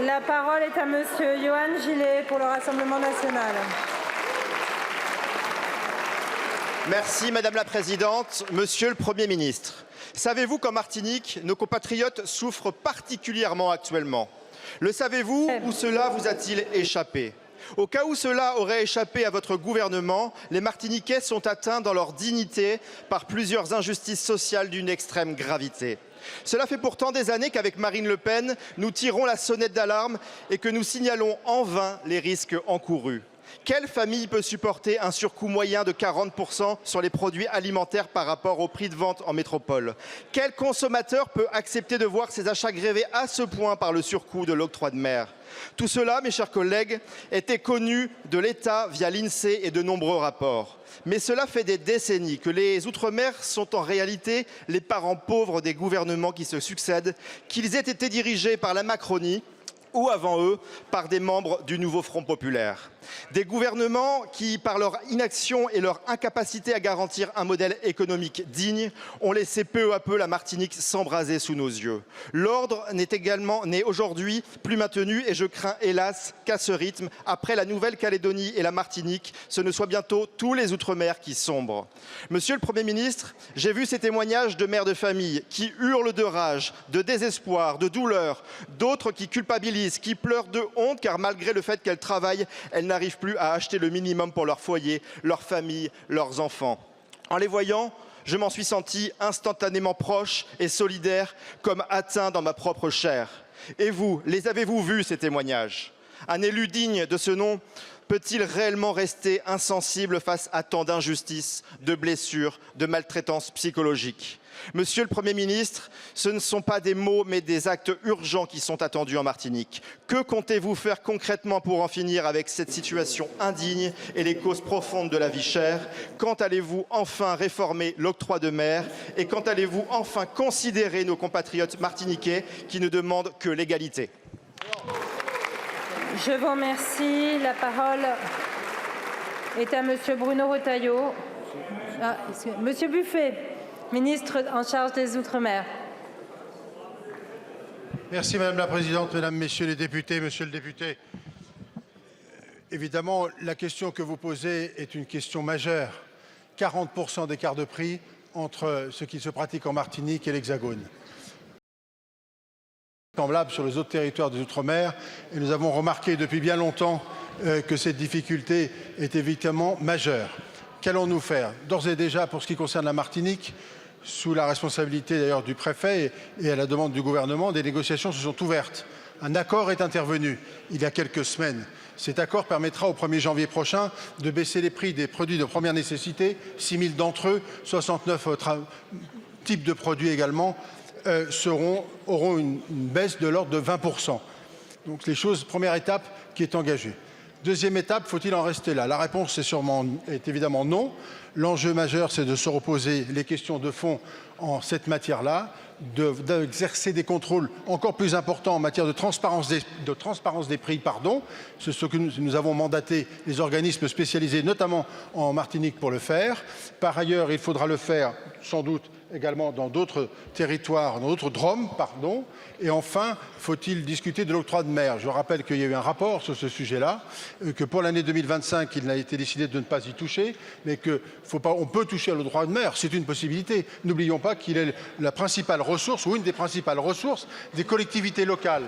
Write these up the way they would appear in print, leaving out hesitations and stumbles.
La parole est à monsieur Johan Gillet pour le Rassemblement national. Merci Madame la Présidente. Monsieur le Premier ministre, savez-vous qu'en Martinique, nos compatriotes souffrent particulièrement actuellement? Le savez-vous ou cela vous a-t-il échappé? Au cas où cela aurait échappé à votre gouvernement, les Martiniquais sont atteints dans leur dignité par plusieurs injustices sociales d'une extrême gravité. Cela fait pourtant des années qu'avec Marine Le Pen, nous tirons la sonnette d'alarme et que nous signalons en vain les risques encourus. Quelle famille peut supporter un surcoût moyen de 40% sur les produits alimentaires par rapport au prix de vente en métropole? Quel consommateur peut accepter de voir ses achats grévés à ce point par le surcoût de l'octroi de mer? Tout cela, mes chers collègues, était connu de l'État via l'INSEE et de nombreux rapports. Mais cela fait des décennies que les Outre-mer sont en réalité les parents pauvres des gouvernements qui se succèdent, qu'ils aient été dirigés par la Macronie ou avant eux par des membres du nouveau Front populaire. Des gouvernements qui, par leur inaction et leur incapacité à garantir un modèle économique digne, ont laissé peu à peu la Martinique s'embraser sous nos yeux. L'ordre n'est aujourd'hui plus maintenu et je crains hélas qu'à ce rythme, après la Nouvelle-Calédonie et la Martinique, ce ne soit bientôt tous les Outre-mer qui sombrent. Monsieur le Premier ministre, j'ai vu ces témoignages de mères de famille qui hurlent de rage, de désespoir, de douleur, d'autres qui culpabilisent, qui pleurent de honte car malgré le fait qu'elles travaillent, elles n'arrivent plus à acheter le minimum pour leur foyer, leur famille, leurs enfants. En les voyant, je m'en suis senti instantanément proche et solidaire, comme atteint dans ma propre chair. Et vous, les avez-vous vus ces témoignages? Un élu digne de ce nom peut-il réellement rester insensible face à tant d'injustices, de blessures, de maltraitances psychologiques? Monsieur le Premier ministre, ce ne sont pas des mots mais des actes urgents qui sont attendus en Martinique. Que comptez-vous faire concrètement pour en finir avec cette situation indigne et les causes profondes de la vie chère? Quand allez-vous enfin réformer l'octroi de mer? Et quand allez-vous enfin considérer nos compatriotes martiniquais qui ne demandent que l'égalité? Je vous remercie. La parole est à monsieur Bruno Retailleau. Monsieur Buffet, ministre en charge des Outre-mer. Merci Madame la Présidente, Mesdames, Messieurs les députés, Monsieur le député. Évidemment, la question que vous posez est une question majeure. 40% d'écart de prix entre ce qui se pratique en Martinique et l'Hexagone. Semblable sur les autres territoires des Outre-mer et nous avons remarqué depuis bien longtemps que cette difficulté est évidemment majeure. Qu'allons-nous faire? D'ores et déjà, pour ce qui concerne la Martinique, sous la responsabilité d'ailleurs du préfet et à la demande du gouvernement, des négociations se sont ouvertes. Un accord est intervenu il y a quelques semaines. Cet accord permettra au 1er janvier prochain de baisser les prix des produits de première nécessité, 6 000 d'entre eux, 69 autres types de produits également, auront une baisse de l'ordre de 20%. Donc première étape qui est engagée. Deuxième étape, faut-il en rester là? La réponse est évidemment non. L'enjeu majeur, c'est de se reposer les questions de fond en cette matière-là, d'exercer des contrôles encore plus importants en matière de transparence des prix. C'est ce que nous avons mandaté les organismes spécialisés, notamment en Martinique, pour le faire. Par ailleurs, il faudra le faire sans doute également dans d'autres territoires, dans d'autres DROM, Et enfin, faut-il discuter de l'octroi de mer? Je rappelle qu'il y a eu un rapport sur ce sujet-là, que pour l'année 2025, il n'a été décidé de ne pas y toucher, mais qu'on peut toucher à l'octroi de mer, c'est une possibilité. N'oublions pas qu'il est la principale ressource, ou une des principales ressources, des collectivités locales.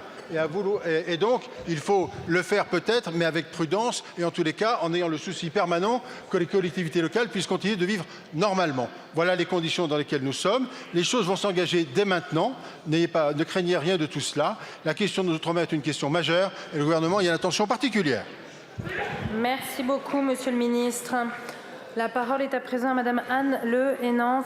Et donc, il faut le faire peut-être, mais avec prudence, et en tous les cas, en ayant le souci permanent que les collectivités locales puissent continuer de vivre normalement. Voilà les conditions dans lesquelles nous sommes. Les choses vont s'engager dès maintenant. Ne craignez rien de tout cela. La question de l'outre-mer est une question majeure et le gouvernement y a une attention particulière. Merci beaucoup, monsieur le ministre. La parole est à présent à madame Anne Le Hénan,